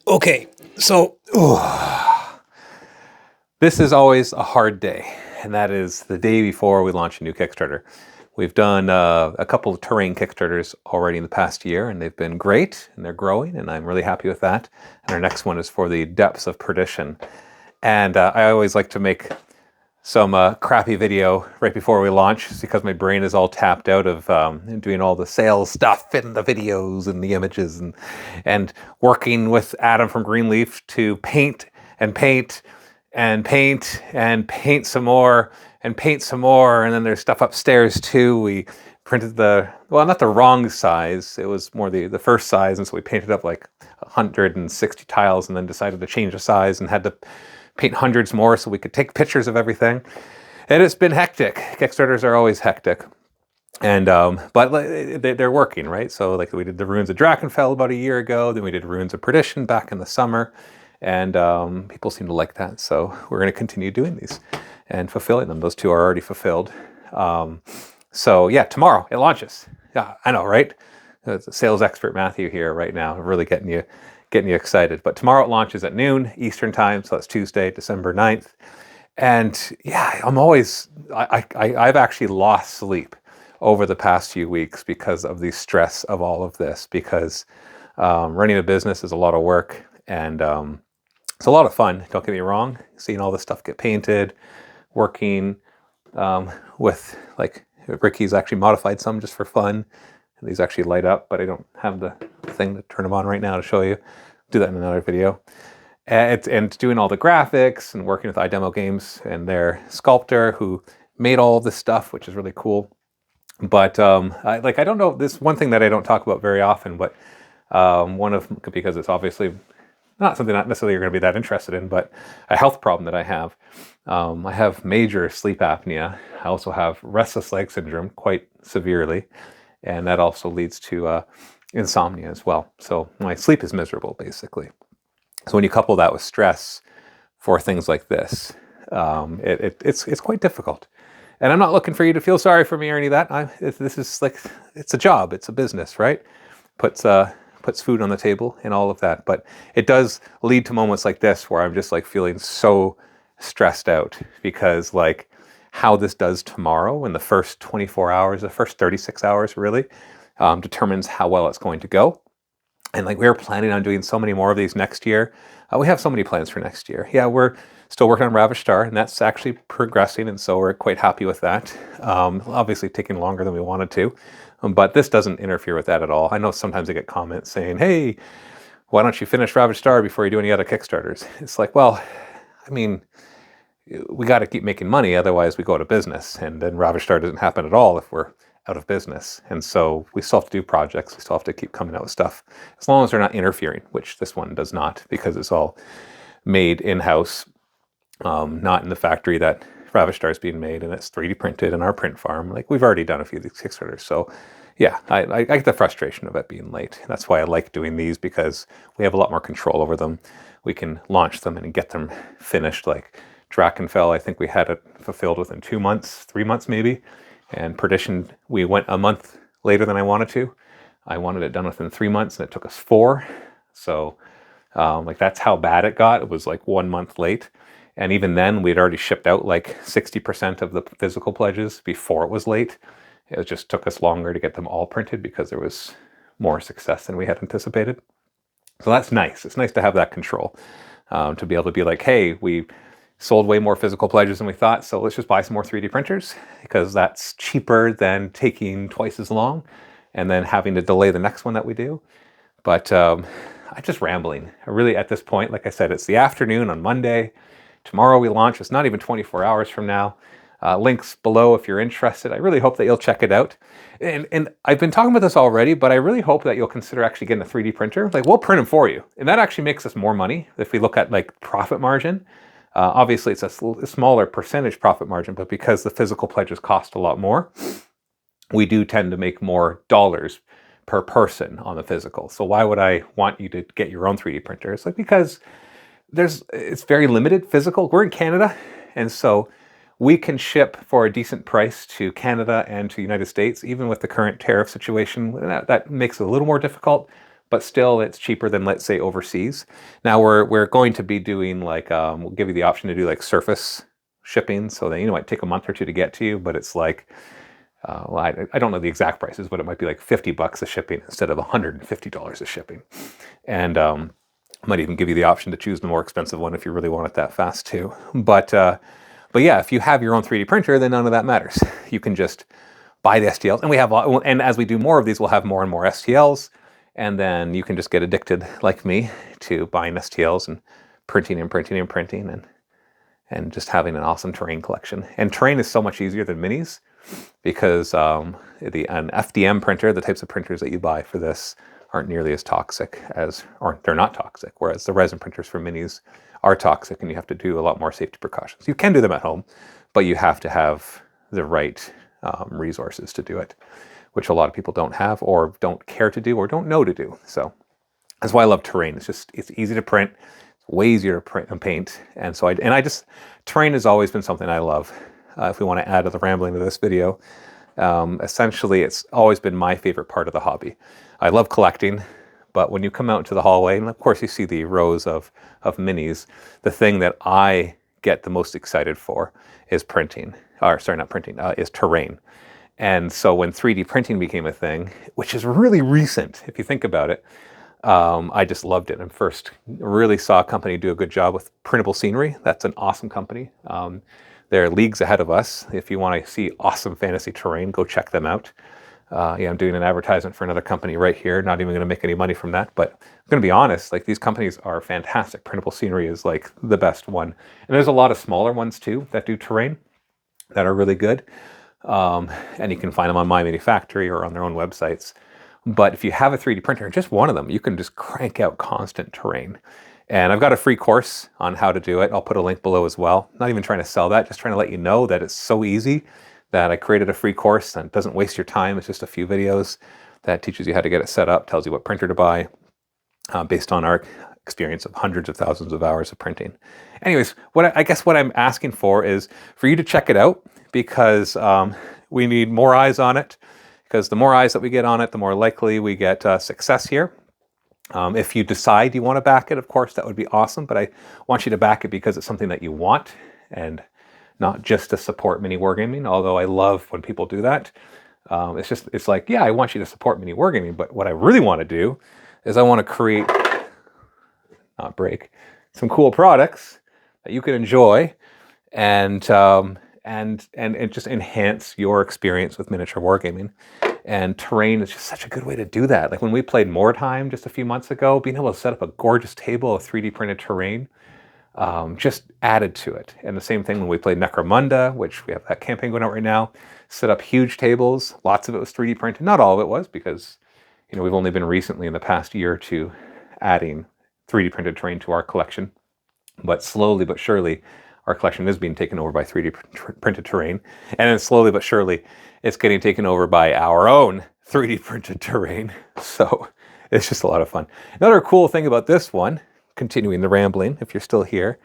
Okay, so this is always a hard day, and that is the day before we launch a new Kickstarter. We've done a couple of terrain Kickstarters already in the past year, and they've been great, and they're growing, and I'm really happy with that. And our next one is for the Depths of Perdition. And I always like to make some crappy video right before we launch, just because my brain is all tapped out of doing all the sales stuff and the videos and the images and working with Adam from Greenleaf to paint and paint and paint and paint some more and paint some more. And then there's stuff upstairs too. We printed not the wrong size. It was more the first size. And so we painted up like 160 tiles and then decided to change the size and had to paint hundreds more so we could take pictures of everything. And it's been hectic. Kickstarters are always hectic. And but they're working, right? So like we did the Runes of Drakenfell about a year ago, then we did Runes of Perdition back in the summer, and people seem to like that. So we're going to continue doing these and fulfilling them. Those two are already fulfilled. So yeah, tomorrow it launches. Yeah, I know, right? The sales expert Matthew here right now, really getting you excited. But tomorrow it launches at noon Eastern time, so that's Tuesday, December 9th. And yeah, I've actually lost sleep over the past few weeks because of the stress of all of this, because running a business is a lot of work, and it's a lot of fun, don't get me wrong, seeing all this stuff get painted, working with, like, Ricky's actually modified some just for fun. These actually light up, but I don't have the thing to turn them on right now to show you. Do that in another video. And doing all the graphics and working with iDemo Games and their sculptor who made all of this stuff, which is really cool. But I don't know, this one thing that I don't talk about very often, but because it's obviously not something not necessarily you're going to be that interested in, but a health problem that I have. I have major sleep apnea. I also have restless leg syndrome quite severely, and that also leads to insomnia as well. So my sleep is miserable, basically. So when you couple that with stress for things like this, it's quite difficult. And I'm not looking for you to feel sorry for me or any of that. This is like, it's a job, it's a business, right? Puts food on the table and all of that. But it does lead to moments like this where I'm just like feeling so stressed out, because like how this does tomorrow in the first 24 hours, the first 36 hours really, determines how well it's going to go. And like, we're planning on doing so many more of these next year. We have so many plans for next year. Yeah, we're still working on Ravish Star, and that's actually progressing, and so we're quite happy with that. Obviously taking longer than we wanted to, but this doesn't interfere with that at all. I know sometimes I get comments saying, hey, why don't you finish Ravish Star before you do any other Kickstarters? It's like, well, I mean, we got to keep making money, otherwise we go out of business, and then Ravish Star doesn't happen at all if we're out of business. And so we still have to do projects, we still have to keep coming out with stuff, as long as they're not interfering, which this one does not, because it's all made in-house, not in the factory that Ravish Star is being made, and it's 3D printed in our print farm. Like, we've already done a few of these Kickstarters, so yeah, I get the frustration of it being late. That's why I like doing these, because we have a lot more control over them. We can launch them and get them finished. Like Drakenfell, I think we had it fulfilled within 2 months, 3 months maybe. And Perdition, we went a month later than I wanted to. I wanted it done within 3 months, and it took us 4. So like, that's how bad it got. It was like 1 month late. And even then, we'd already shipped out like 60% of the physical pledges before it was late. It just took us longer to get them all printed because there was more success than we had anticipated. So that's nice. It's nice to have that control, to be able to be like, hey, we sold way more physical pledges than we thought, so let's just buy some more 3D printers, because that's cheaper than taking twice as long and then having to delay the next one that we do. But I'm just rambling. I really, at this point, like I said, it's the afternoon on Monday. Tomorrow we launch. It's not even 24 hours from now. Links below if you're interested. I really hope that you'll check it out. And I've been talking about this already, but I really hope that you'll consider actually getting a 3D printer. Like, we'll print them for you. And that actually makes us more money if we look at like profit margin. Obviously, it's a smaller percentage profit margin, but because the physical pledges cost a lot more, we do tend to make more dollars per person on the physical. So why would I want you to get your own 3D printer? It's like, because it's very limited physical. We're in Canada, and so we can ship for a decent price to Canada and to the United States, even with the current tariff situation. That makes it a little more difficult, but still it's cheaper than, let's say, overseas. Now we're going to be doing like, we'll give you the option to do like surface shipping, so that, you know, it might take a month or two to get to you, but it's like, well, I don't know the exact prices, but it might be like $50 a shipping instead of $150 a shipping. And might even give you the option to choose the more expensive one if you really want it that fast too. But yeah, if you have your own 3D printer, then none of that matters. You can just buy the STLs, and we have, and as we do more of these, we'll have more and more STLs, and then you can just get addicted, like me, to buying STLs and printing and printing and printing, and just having an awesome terrain collection. And terrain is so much easier than minis, because an FDM printer, the types of printers that you buy for this, aren't nearly as toxic as, or they're not toxic, whereas the resin printers for minis are toxic, and you have to do a lot more safety precautions. You can do them at home, but you have to have the right resources to do it, which a lot of people don't have, or don't care to do, or don't know to do. So that's why I love terrain. It's easy to print, it's way easier to print and paint, and so terrain has always been something I love. If we want to add to the rambling of this video, essentially it's always been my favorite part of the hobby. I love collecting, but when you come out into the hallway, and of course you see the rows of minis, the thing that I get the most excited for is printing, or sorry, not printing, is terrain. And so when 3D printing became a thing, which is really recent, if you think about it, I just loved it, and first really saw a company do a good job with Printable Scenery. That's an awesome company. They're leagues ahead of us. If you want to see awesome fantasy terrain, go check them out. Yeah, I'm doing an advertisement for another company right here. Not even going to make any money from that, but I'm going to be honest, like, these companies are fantastic. Printable Scenery is like the best one. And there's a lot of smaller ones too that do terrain that are really good. And you can find them on My Mini Factory or on their own websites. But if you have a 3D printer, just one of them, you can just crank out constant terrain. And I've got a free course on how to do it. I'll put a link below as well. Not even trying to sell that, just trying to let you know that it's so easy that I created a free course and it doesn't waste your time. It's just a few videos that teaches you how to get it set up, tells you what printer to buy, based on our experience of hundreds of thousands of hours of printing. Anyways, I guess what I'm asking for is for you to check it out, because we need more eyes on it, because the more eyes that we get on it, the more likely we get success here. If you decide you want to back it, of course, that would be awesome, but I want you to back it because it's something that you want, and not just to support mini wargaming, although I love when people do that. It's like, yeah, I want you to support mini wargaming, but what I really want to do is I want to create, not break, some cool products that you can enjoy, and just enhance your experience with miniature wargaming. And terrain is just such a good way to do that. Like when we played More Time just a few months ago, being able to set up a gorgeous table of 3D printed terrain just added to it. And the same thing when we played Necromunda, which we have that campaign going on right now, set up huge tables. Lots of it was 3D printed. Not all of it was, because we've only been recently in the past year or two adding 3D printed terrain to our collection. But slowly but surely, our collection is being taken over by 3D printed terrain. And then slowly but surely, it's getting taken over by our own 3D printed terrain. So it's just a lot of fun. Another cool thing about this one, continuing the rambling, if you're still here,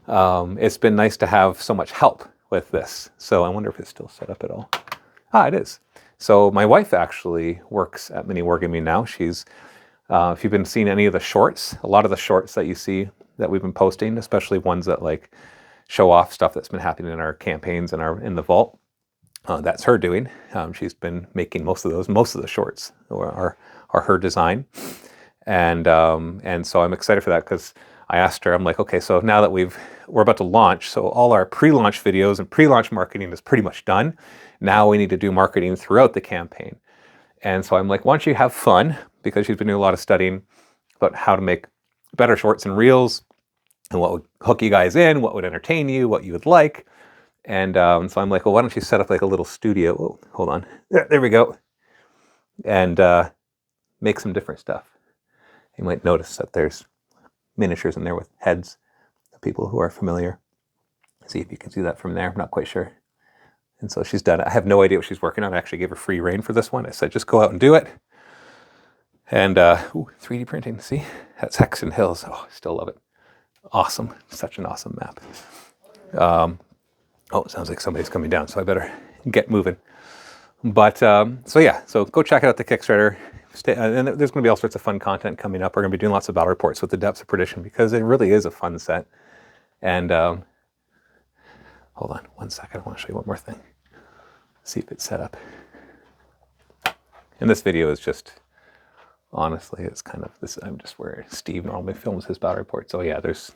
it's been nice to have so much help with this. So I wonder if it's still set up at all. It is. So my wife actually works at Mini Wargaming now. She's, if you've been seeing any of the shorts, a lot of the shorts that you see that we've been posting, especially ones that like show off stuff that's been happening in our campaigns and in the vault, that's her doing. She's been making most of the shorts are her design. And so I'm excited for that, because I asked her, I'm like, okay, so now that we're about to launch, so all our pre-launch videos and pre-launch marketing is pretty much done. Now we need to do marketing throughout the campaign. And so I'm like, why don't you have fun? Because she's been doing a lot of studying about how to make better shorts and reels, and what would hook you guys in, what would entertain you, what you would like. And so I'm like, well, why don't you set up like a little studio? Oh, hold on. There we go. And make some different stuff. You might notice that there's miniatures in there with heads of people who are familiar. See if you can see that from there. I'm not quite sure. And so she's done it. I have no idea what she's working on. I actually gave her free rein for this one. I said, just go out and do it. And 3D printing, see? That's Hexen Hills. Oh, I still love it. Awesome. Such an awesome map. It sounds like somebody's coming down, so I better get moving. But so yeah, so go check out the Kickstarter. and there's going to be all sorts of fun content coming up. We're going to be doing lots of battle reports with the Depths of Perdition because it really is a fun set. And hold on one second. I want to show you one more thing. See if it's set up. And this video is just, honestly, it's kind of this. I'm just where Steve normally films his battle report. So yeah, there's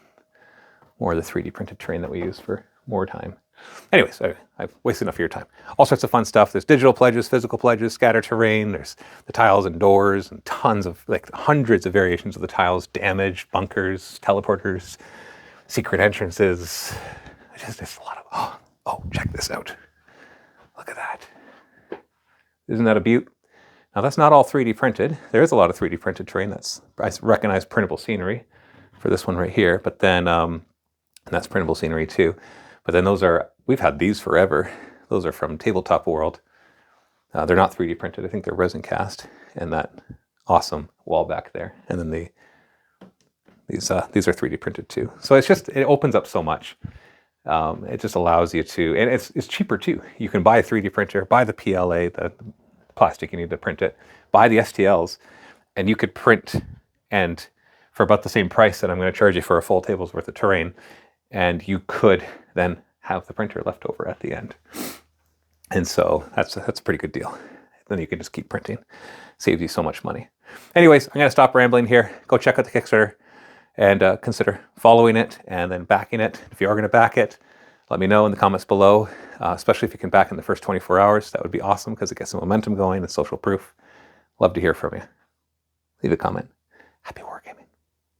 more of the 3D printed terrain that we use for more time. Anyways, I've wasted enough of your time. All sorts of fun stuff. There's digital pledges, physical pledges, scatter terrain. There's the tiles and doors, and tons of, like, hundreds of variations of the tiles, damage, bunkers, teleporters, secret entrances. Just a lot of, oh, check this out. Look at that. Isn't that a beaut? Now that's not all 3D printed. There is a lot of 3D printed terrain. I recognize printable scenery for this one right here, but then, and that's printable scenery too. But then we've had these forever. Those are from Tabletop World. They're not 3D printed. I think they're resin cast. And that awesome wall back there. And then these are 3D printed too. So it opens up so much. It just allows you to, and it's cheaper too. You can buy a 3D printer, buy the PLA, the plastic you need to print it, buy the STLs, and you could print, and for about the same price that I'm going to charge you for a full table's worth of terrain, and you could then have the printer left over at the end. And so that's a pretty good deal. Then you can just keep printing. Saves you so much money. Anyways, I'm going to stop rambling here. Go check out the Kickstarter and consider following it and then backing it. If you are going to back it, let me know in the comments below, especially if you can back in the first 24 hours. That would be awesome because it gets some momentum going and social proof. Love to hear from you. Leave a comment. Happy wargaming.